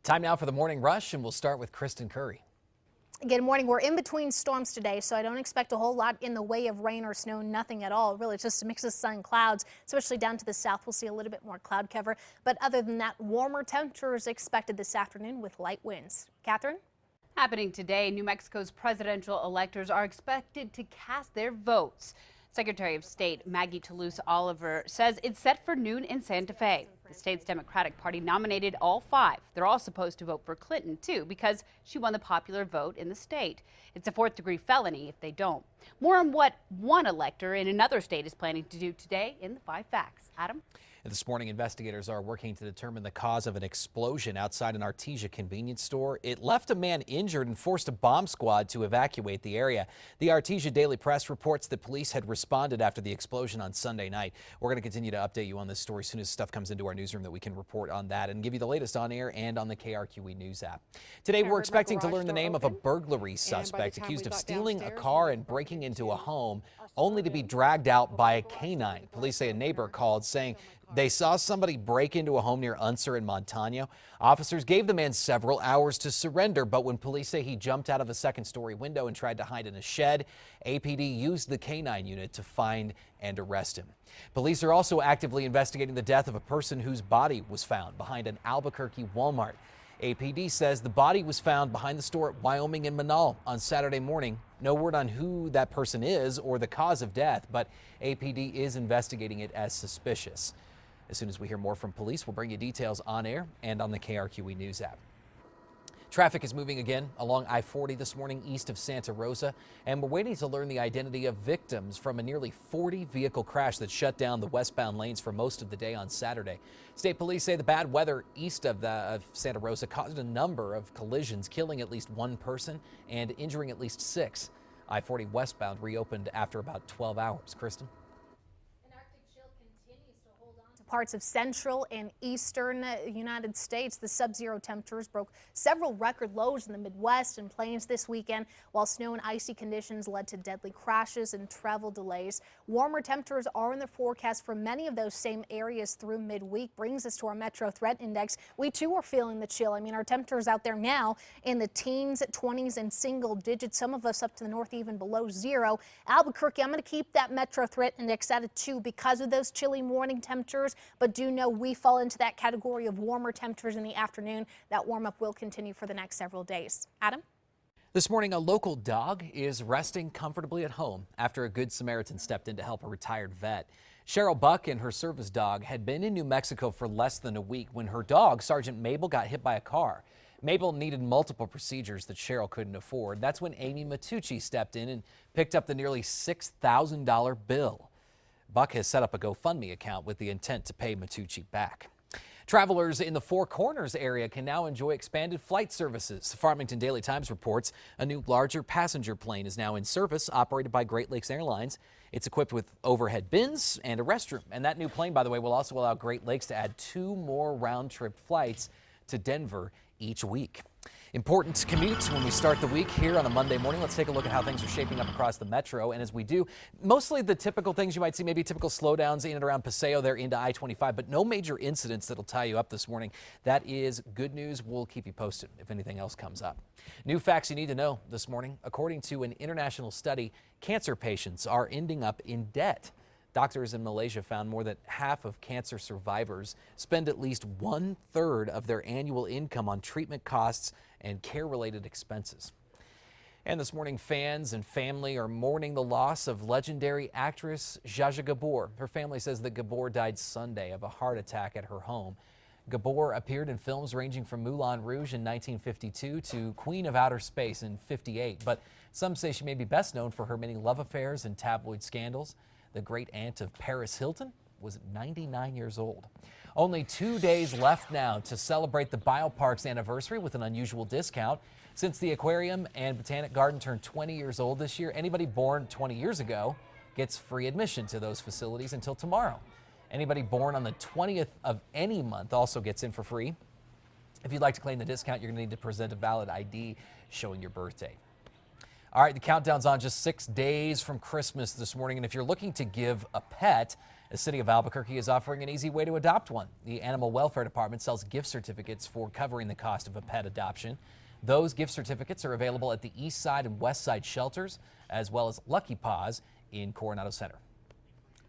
Time now for the morning rush, and we'll start with Kristen Curry. Good morning. We're in between storms today, so I don't expect a whole lot in the way of rain or snow, nothing at all. Really, just a mix of sun and clouds, especially down to the south. We'll see a little bit more cloud cover. But other than that, warmer temperatures expected this afternoon with light winds. Catherine? Happening today, New Mexico's presidential electors are expected to cast their votes. Secretary of State Maggie Toulouse Oliver says it's set for noon in Santa Fe. The state's Democratic Party nominated all five. They're all supposed to vote for Clinton, too, because she won the popular vote in the state. It's a fourth-degree felony if they don't. More on what one elector in another state is planning to do today in the 5 Facts. Adam? This morning, investigators are working to determine the cause of an explosion outside an Artesia convenience store. It left a man injured and forced a bomb squad to evacuate the area. The Artesia Daily Press reports that police had responded after the explosion on Sunday night. We're going to continue to update you on this story as soon as stuff comes into our newsroom that we can report on that and give you the latest on air and on the KRQE News app. Today, we're expecting to learn the name of a burglary suspect accused of stealing a car and breaking into a home, only to be dragged out by a canine. Police say a neighbor called saying they saw somebody break into a home near Unser and Montano. Officers gave the man several hours to surrender, but when police say he jumped out of a second-story window and tried to hide in a shed, APD used the canine unit to find and arrest him. Police are also actively investigating the death of a person whose body was found behind an Albuquerque Walmart. APD says the body was found behind the store at Wyoming and Manal on Saturday morning. No word on who that person is or the cause of death, but APD is investigating it as suspicious. As soon as we hear more from police, we'll bring you details on air and on the KRQE News app. Traffic is moving again along I-40 this morning east of Santa Rosa, and we're waiting to learn the identity of victims from a nearly 40-vehicle crash that shut down the westbound lanes for most of the day on Saturday. State police say the bad weather east of Santa Rosa caused a number of collisions, killing at least one person and injuring at least 6. I-40 westbound reopened after about 12 hours. Kristen? Parts of central and eastern United States. The sub-zero temperatures broke several record lows in the Midwest and plains this weekend, while snow and icy conditions led to deadly crashes and travel delays. Warmer temperatures are in the forecast for many of those same areas through midweek. Brings us to our Metro Threat Index. We too are feeling the chill. I mean, our temperatures out there now in the teens, 20s, and single digits. Some of us up to the north even below 0. Albuquerque, I'm going to keep that Metro Threat Index at a 2 because of those chilly morning temperatures. But do know we fall into that category of warmer temperatures in the afternoon. That warm up will continue for the next several days. Adam? This morning, a local dog is resting comfortably at home after a Good Samaritan stepped in to help a retired vet. Cheryl Buck and her service dog had been in New Mexico for less than a week when her dog, Sergeant Mabel, got hit by a car. Mabel needed multiple procedures that Cheryl couldn't afford. That's when Amy Matucci stepped in and picked up the nearly $6,000 bill. Buck has set up a GoFundMe account with the intent to pay Matucci back. Travelers in the Four Corners area can now enjoy expanded flight services. The Farmington Daily Times reports a new larger passenger plane is now in service, operated by Great Lakes Airlines. It's equipped with overhead bins and a restroom. And that new plane, by the way, will also allow Great Lakes to add 2 more round-trip flights to Denver each week. Important commutes when we start the week here on a Monday morning. Let's take a look at how things are shaping up across the metro. And as we do, mostly the typical things you might see, maybe typical slowdowns in and around Paseo there into I-25, but no major incidents that'll tie you up this morning. That is good news. We'll keep you posted if anything else comes up. New facts you need to know this morning. According to an international study, cancer patients are ending up in debt. Doctors in Malaysia found more than half of cancer survivors spend at least 1/3 of their annual income on treatment costs and care-related expenses. And this morning, fans and family are mourning the loss of legendary actress Zsa Zsa Gabor. Her family says that Gabor died Sunday of a heart attack at her home. Gabor appeared in films ranging from Moulin Rouge in 1952 to Queen of Outer Space in '58, but some say she may be best known for her many love affairs and tabloid scandals. The great aunt of Paris Hilton was 99 years old. Only 2 days left now to celebrate the biopark's anniversary with an unusual discount. Since the aquarium and botanic garden turned 20 years old this year, anybody born 20 years ago gets free admission to those facilities until tomorrow. Anybody born on the 20th of any month also gets in for free. If you'd like to claim the discount, you're going to need to present a valid ID showing your birthday. All right, the countdown's on, just 6 days from Christmas this morning. And if you're looking to give a pet, the city of Albuquerque is offering an easy way to adopt one. The Animal Welfare Department sells gift certificates for covering the cost of a pet adoption. Those gift certificates are available at the East Side and West Side shelters, as well as Lucky Paws in Coronado Center.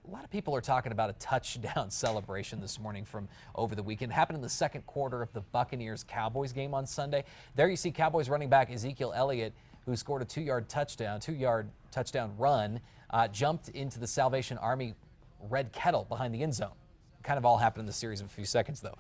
A lot of people are talking about a touchdown celebration this morning from over the weekend. It happened in the second quarter of the Buccaneers-Cowboys game on Sunday. There you see Cowboys running back Ezekiel Elliott, who scored a two-yard touchdown run, jumped into the Salvation Army red kettle behind the end zone. Kind of all happened in the series of a few seconds, though.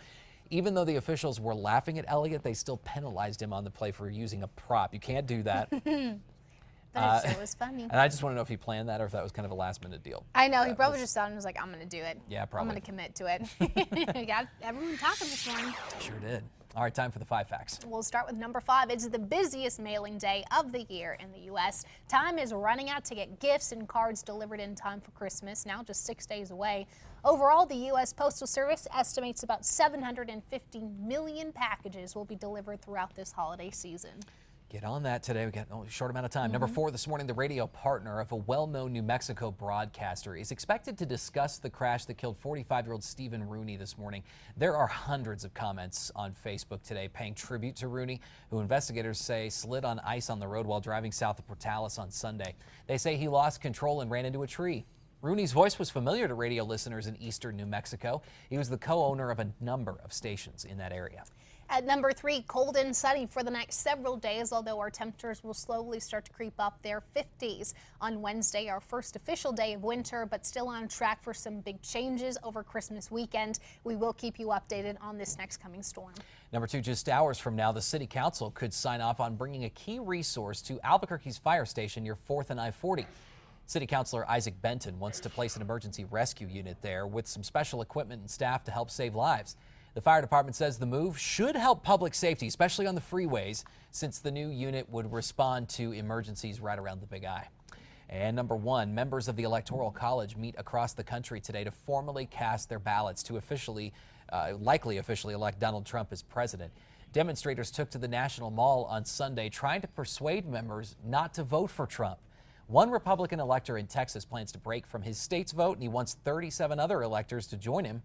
Even though the officials were laughing at Elliott, they still penalized him on the play for using a prop. You can't do that. It was funny. And I just want to know if he planned that or if that was kind of a last-minute deal. I know, he probably just thought and was like, I'm going to do it. Yeah, probably. I'm going to commit to it. We got everyone talking this morning. Sure did. All right, time for the 5 facts. We'll start with number 5. It's the busiest mailing day of the year in the U.S. Time is running out to get gifts and cards delivered in time for Christmas, now just 6 days away. Overall, the U.S. Postal Service estimates about 750 million packages will be delivered throughout this holiday season. Get on that today. We got only a short amount of time. Number 4 this morning, the radio partner of a well-known New Mexico broadcaster is expected to discuss the crash that killed 45-year-old Stephen Rooney this morning. There are hundreds of comments on Facebook today paying tribute to Rooney, who investigators say slid on ice on the road while driving south of Portales on Sunday. They say he lost control and ran into a tree. Rooney's voice was familiar to radio listeners in eastern New Mexico. He was the co-owner of a number of stations in that area. At number 3, cold and sunny for the next several days, although our temperatures will slowly start to creep up their 50s. On Wednesday, our first official day of winter, but still on track for some big changes over Christmas weekend. We will keep you updated on this next coming storm. Number 2, just hours from now, the City Council could sign off on bringing a key resource to Albuquerque's fire station near 4th and I-40. City Councilor Isaac Benton wants to place an emergency rescue unit there with some special equipment and staff to help save lives. The fire department says the move should help public safety, especially on the freeways, since the new unit would respond to emergencies right around the Big I. And number 1, members of the Electoral College meet across the country today to formally cast their ballots to likely officially elect Donald Trump as president. Demonstrators took to the National Mall on Sunday trying to persuade members not to vote for Trump. One Republican elector in Texas plans to break from his state's vote, and he wants 37 other electors to join him.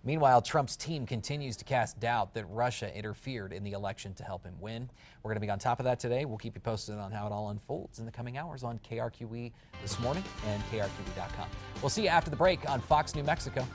Meanwhile, Trump's team continues to cast doubt that Russia interfered in the election to help him win. We're going to be on top of that today. We'll keep you posted on how it all unfolds in the coming hours on KRQE this morning and KRQE.com. We'll see you after the break on Fox New Mexico.